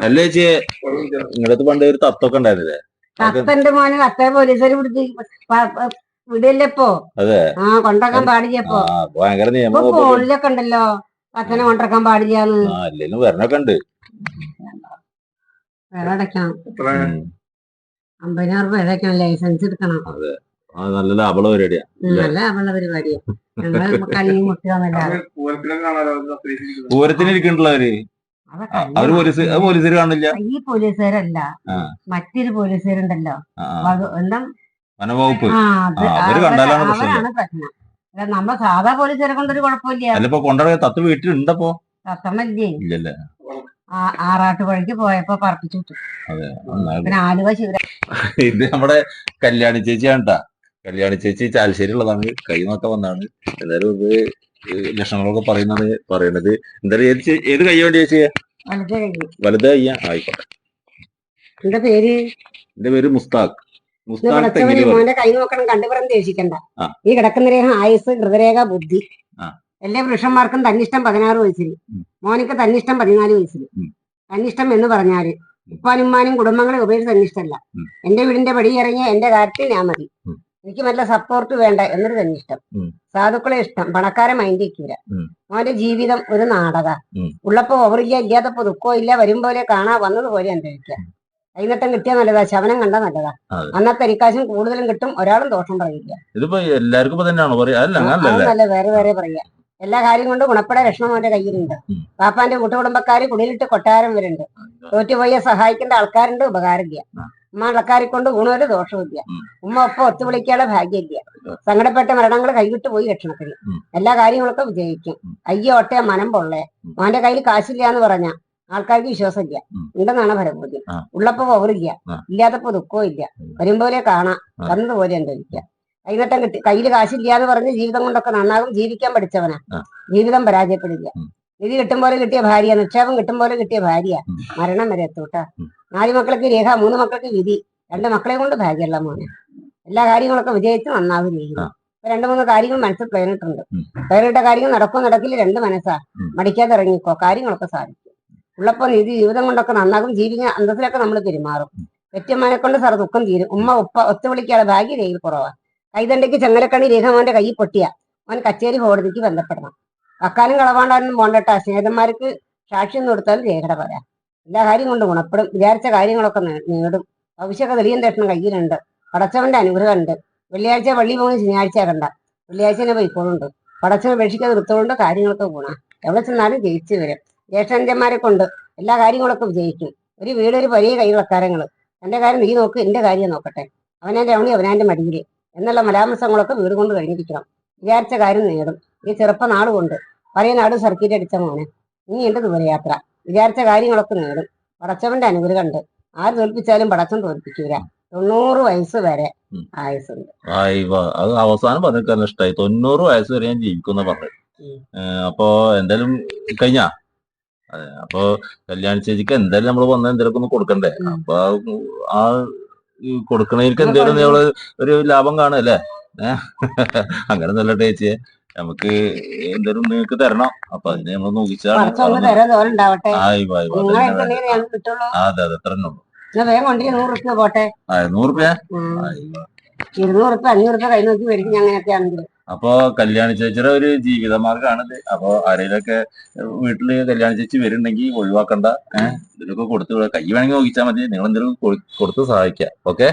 അല്ല ചേച്ചി, നിങ്ങളത് പണ്ട് ഒരു തത്തൊക്കെ ഉണ്ടായിരുന്നില്ലേ? തത്തന്റെ മോനെ തത്ത പോലീസുകാർ പിടിച്ച് വിടില്ലപ്പോ. അതെ, കൊണ്ടാക്കാൻ പാടില്ലപ്പോ. ഭയങ്കര നിയമം ഫോണിലൊക്കെ ഉണ്ടല്ലോ തത്തനെ കൊണ്ടിറക്കാൻ പാടില്ലാന്ന്. അല്ലേലും വരണൊക്കെ ഉണ്ട്. വില അടയ്ക്കണം, 50,000 രൂപ അടയ്ക്കണം, ലൈസൻസ് എടുക്കണം. അതെ, നല്ല ലാഭമുള്ള പരിപാടിയാ. നല്ല ലാഭമുള്ള പരിപാടിയാ. ഞങ്ങള് കളി മുട്ടുകാന്നല്ലാതെ. പൂരത്തിന് ഇരിക്കണ്ടവര് അവര് പോലീസുകാർ കാണില്ല. ഈ പോലീസുകാരല്ല, മറ്റൊരു പോലീസുകാരുണ്ടല്ലോ, എന്താ വനവകുപ്പ്, അവരാണ് പ്രശ്നം. നമ്മ സാധാ പോലീസുകാരെ കൊണ്ടൊരു കുഴപ്പമില്ല. തത്ത് വീട്ടിലുണ്ടപ്പോ തത്തമ്മല്ലേ ഇല്ലല്ലേ. ആറാട്ടുപുഴയ്ക്ക് പോയപ്പോ പറപ്പിച്ചു വിട്ടു. പിന്നെ ആലുവ ഇത് നമ്മുടെ കല്യാണി ചേച്ചിയാണ് കേട്ടാ. കല്യാണി ചേച്ചി ചാലശ്ശേരി ഉള്ളതാണ്. കൈ നോക്കാൻ വന്നാണ്. എന്തായാലും ഇത് ലക്ഷണങ്ങളൊക്കെ പറയണത് എന്തായാലും ഏത് കൈ വേണ്ടി ചേച്ചിയെ? വലുത് കയ്യ. ആയിക്കോട്ടെ. എന്റെ പേര് മുസ്താഖ്. മോന്റെ കൈ നോക്കണം, കണ്ടുപറം ദേഷിക്കണ്ട. ഈ കിടക്കുന്ന രേഖ ആയുസ്, ഹൃദരേഖ, ബുദ്ധി. എല്ലാ പുരുഷന്മാർക്കും തന്നിഷ്ടം 16 വയസ്സിൽ, മോനിക്ക് തന്നിഷ്ടം 14 വയസ്സിൽ. തന്നിഷ്ടം എന്ന് പറഞ്ഞാല് ഉപ്പാനുമ്മാനും കുടുംബങ്ങളെ ഉപേക്ഷിച്ച് തന്നിഷ്ടമല്ല. എന്റെ വീടിന്റെ പടി ഇറങ്ങിയ എന്റെ കാര്യത്തിൽ ഞാൻ മതി, എനിക്ക് നല്ല സപ്പോർട്ട് വേണ്ട എന്നൊരു തന്നിഷ്ടം. സാധുക്കളെ ഇഷ്ടം, പണക്കാരെ മൈൻഡ് വയ്ക്കൂല. മോന്റെ ജീവിതം ഒരു നാടക. ഉള്ളപ്പോ ഓവറില്ല, ഇല്ലാത്തപ്പോ ദുഃഖവും ഇല്ല, വരും പോലെ കാണാ, വന്നതുപോലെ അനുഭവിക്കുക. കൈനട്ടം കിട്ടിയാൽ നല്ലതാ, ശവനം കണ്ടാ നല്ലതാ. അന്നത്തെ അരിക്കാശും കൂടുതലും കിട്ടും, ഒരാളും ദോഷം പറയില്ല. അതല്ല, വേറെ വേറെ പറയാ. എല്ലാ കാര്യം കൊണ്ട് ഗുണപ്പെടാൻ ലക്ഷണം അവന്റെ കയ്യിലുണ്ട്. പാപ്പാന്റെ കൂട്ടുകുടുംബക്കാര് കുടിയിലിട്ട് കൊട്ടാരം വരുന്നുണ്ട്. തോറ്റുപോയ സഹായിക്കേണ്ട ആൾക്കാരുണ്ട്, ഉപകാരമില്ല. ഉമ്മ ആൾക്കാരെ കൊണ്ട് ഗുണമൊരു ദോഷമില്ല. ഉമ്മ ഒപ്പം ഒത്തുവിളിക്കാനുള്ള ഭാഗ്യമില്ല. സങ്കടപ്പെട്ട മരണങ്ങൾ കൈവിട്ട് പോയി ലക്ഷണത്തിന്. എല്ലാ കാര്യങ്ങളൊക്കെ വിജയിക്കും. അയ്യോ ഒട്ടേ മനം പൊള്ളേ. മോന്റെ കയ്യിൽ കാശില്ല എന്ന് പറഞ്ഞ ആൾക്കാർക്ക് വിശ്വാസമില്ല. ഉണ്ടെന്നാണ് ഫലബോധ്യം. ഉള്ളപ്പോ പവറില്ല, ഇല്ലാത്തപ്പോ ദുഃഖവും ഇല്ല. വരുമ്പോലെ കാണാം, വന്നതുപോലെ അനുഭവിക്കുക. കൈനട്ടം കിട്ടി, കയ്യിൽ കാശില്ലാന്ന് പറഞ്ഞ് ജീവിതം കൊണ്ടൊക്കെ നന്നാകും. ജീവിക്കാൻ പഠിച്ചവനാ, ജീവിതം പരാജയപ്പെടില്ല. നിധി കിട്ടും പോലെ കിട്ടിയ ഭാര്യ, നിക്ഷേപം കിട്ടും പോലെ കിട്ടിയ ഭാര്യ, മരണം വരെ എത്തൂട്ടാ. 4 മക്കൾക്ക് രേഖ, 3 മക്കൾക്ക് വിധി, 2 മക്കളെ കൊണ്ട് ഭാഗ്യമുള്ള മോനെ. എല്ലാ കാര്യങ്ങളൊക്കെ വിജയിച്ച് നന്നാവും ചെയ്യുന്നു. 2-3 കാര്യങ്ങൾ മനസ്സിൽ പ്ലാനിട്ടുണ്ട്. പ്ലാനിട്ട കാര്യങ്ങൾ നടക്കോ നടക്കില്ല, 2 മനസ്സാ. മടിക്കാതെ ഇറങ്ങിക്കോ, കാര്യങ്ങളൊക്കെ സാധിക്കും. ഉള്ളപ്പോ നിധി ജീവിതം കൊണ്ടൊക്കെ നന്നാകും. ജീവിക്കാൻ അന്തസ്സിലൊക്കെ നമ്മൾ പെരുമാറും. പെറ്റമ്മനെ കൊണ്ട് സാർ ദുഃഖം തീരും. ഉമ്മ ഉപ്പ ഒത്തുവിളിക്കാതെ ഭാഗ്യ രേഖയിൽ കുറവാ. കൈതണ്ടയ്ക്ക് ചെങ്ങലക്കണി രേഖ മോന്റെ കൈ പൊട്ടിയ മോൻ കച്ചേരി കോടതിക്ക് ബന്ധപ്പെടണം. അക്കാലം കളവാണ്ടാനും പോണ്ടട്ടാ. സ്നേഹിതന്മാർക്ക് സാക്ഷ്യം കൊടുത്താലും രേഖയുടെ പറയാം. എല്ലാ കാര്യം കൊണ്ട് ഗുണപ്പെടും. വിചാരിച്ച കാര്യങ്ങളൊക്കെ നേടും. ഭവിഷ്യൊക്കെ തെളിയും ദർശനം കയ്യിലുണ്ട്. പടച്ചവന്റെ അനുഗ്രഹം ഉണ്ട്. വെള്ളിയാഴ്ച പള്ളി പോകുന്ന ശനിയാഴ്ച കണ്ട, വെള്ളിയാഴ്ച പോയിക്കോളുണ്ട്. പടച്ചവൻ ഉപേക്ഷിക്കാതെ വൃത്തമുണ്ട്. കാര്യങ്ങളൊക്കെ ഗുണം. എവിടെ ചെന്നാലും ജയിച്ചു വരും. ജ്യേഷ്ഠന്മാരെ കൊണ്ട് എല്ലാ കാര്യങ്ങളൊക്കെ വിജയിക്കും. ഒരു വീട്, ഒരു വലിയ കൈവക്കാരങ്ങള്. എന്റെ കാര്യം നീ നോക്ക്, എന്റെ കാര്യം നോക്കട്ടെ. അവനാന്റെ അവണി അവനാന്റെ മടിയില് എന്നുള്ള മലാമസങ്ങളൊക്കെ വീട് കൊണ്ട് കഴിഞ്ഞിരിക്കണം. വിചാരിച്ച കാര്യം നേടും. ഈ ചെറുപ്പനാൾ കൊണ്ട് പഴയ നാട് സർക്കിറ്റ് അടിച്ച മോനെ. ഇനിയുണ്ട് ദൂരയാത്ര. വിചാരിച്ച കാര്യങ്ങളൊക്കെ നേടും. പടച്ചവന്റെ അനുഗ്രഹം ഉണ്ട്. ആര് തോൽപ്പിച്ചാലും പടച്ചൻ തോൽപ്പിക്കൂല. 90 വയസ്സ് വരെ ആയുസുണ്ട്. അത് അവസാനം പറഞ്ഞിട്ട് ഇഷ്ടമായി. 90 വയസ്സ് വരെ ഞാൻ ജീവിക്കുന്ന പറഞ്ഞു. അപ്പൊ എന്തായാലും കഴിഞ്ഞാ. അതെ, അപ്പൊ കല്യാണി ചേച്ചിക്ക് എന്തായാലും നമ്മള് വന്ന എന്തെങ്കിലും ഒന്ന് കൊടുക്കണ്ടേ? അപ്പൊ ആ കൊടുക്കണേക്ക് എന്തെങ്കിലും നമ്മള് ഒരു ലാഭം കാണുമല്ലേ? അങ്ങനെ നല്ല ചേച്ചിയെ നമുക്ക് എന്തായാലും നിങ്ങൾക്ക് തരണം. അപ്പൊ അതിനെ നമ്മൾ നോക്കിച്ചാണ്. അതെ അതെ, എത്ര ഉള്ളൂ. 100 പോട്ടെ. 100 200, 500 കൈ നോക്കി മേടിക്കും. അങ്ങനെയൊക്കെ ആണെങ്കിൽ അപ്പൊ കല്യാണി ചേച്ചിയുടെ ഒരു ജീവിതമാർഗ്ഗമാണിത്. അപ്പൊ ആരെങ്കിലൊക്കെ വീട്ടില് കല്യാണി ചേച്ചി വരുന്നുണ്ടെങ്കിൽ ഒഴിവാക്കണ്ട. ഇതിലൊക്കെ കൊടുത്ത് കൈ വേണമെങ്കിൽ നോക്കിച്ചാൽ മതി. നിങ്ങൾ എന്തെങ്കിലും കൊടുത്ത് സഹായിക്കാം. ഓക്കെ.